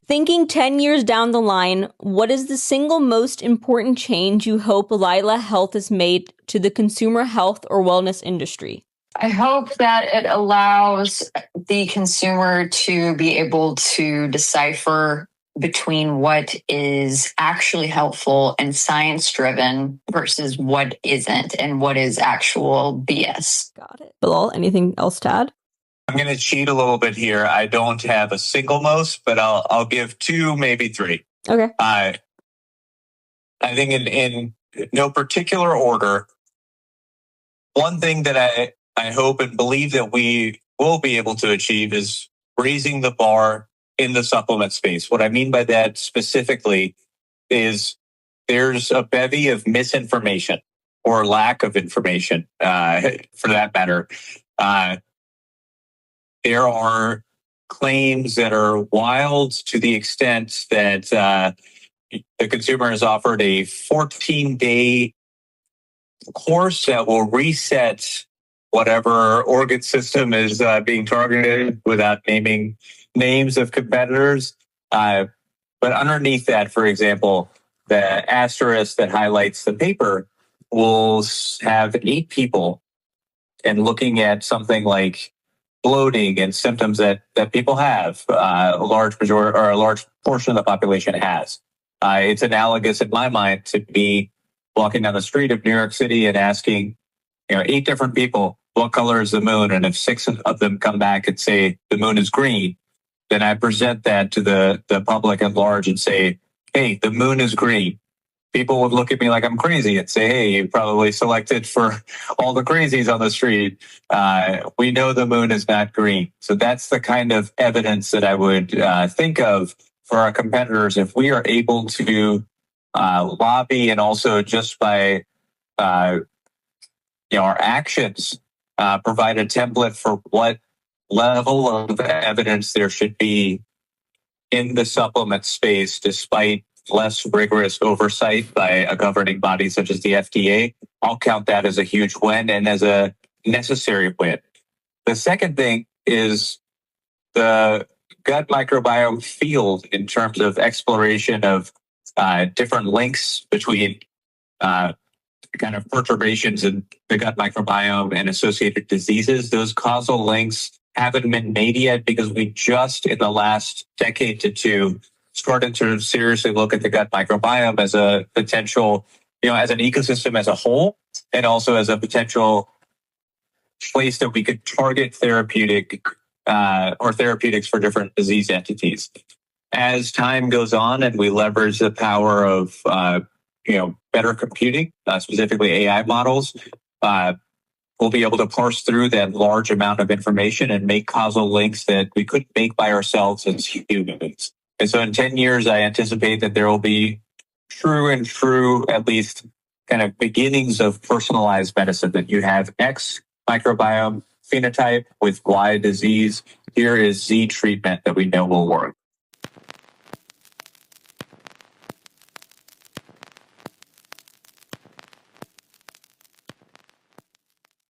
Thinking 10 years down the line, what is the single most important change you hope Lylah Health has made to the consumer health or wellness industry? I hope that it allows the consumer to be able to decipher between what is actually helpful and science driven versus what isn't and what is actual BS. Got it. Bilal, anything else to add? I'm going to cheat a little bit here. I don't have a single most, but I'll give two, maybe three. Okay. I think in no particular order, one thing that I hope and believe that we will be able to achieve is raising the bar in the supplement space. What I mean by that specifically is there's a bevy of misinformation or lack of information, for that matter. There are claims that are wild to the extent that the consumer is offered a 14-day course that will reset whatever organ system is being targeted without naming names of competitors. But underneath that, for example, the asterisk that highlights the paper will have 8 people and looking at something like bloating and symptoms that people have, a large majority or a large portion of the population has. It's analogous in my mind to me walking down the street of New York City and asking, 8 different people, what color is the moon? And if 6 of them come back and say the moon is green, then I present that to the public at large and say, hey, the moon is green. People would look at me like I'm crazy and say, hey, you probably selected for all the crazies on the street. We know the moon is not green. So that's the kind of evidence that I would think of for our competitors if we are able to lobby and also just by our actions provide a template for what level of evidence there should be in the supplement space despite less rigorous oversight by a governing body such as the FDA. I'll count that as a huge win and as a necessary win. The second thing is the gut microbiome field in terms of exploration of different links between kind of perturbations in the gut microbiome and associated diseases. Those causal links haven't been made yet because we just in the last decade to two started to seriously look at the gut microbiome as a potential, as an ecosystem as a whole, and also as a potential place that we could target therapeutics for different disease entities. As time goes on and we leverage the power of, better computing, specifically AI models, we'll be able to parse through that large amount of information and make causal links that we couldn't make by ourselves as humans. And so in 10 years, I anticipate that there will be true, at least kind of beginnings of personalized medicine, that you have X microbiome phenotype with Y disease. Here is Z treatment that we know will work.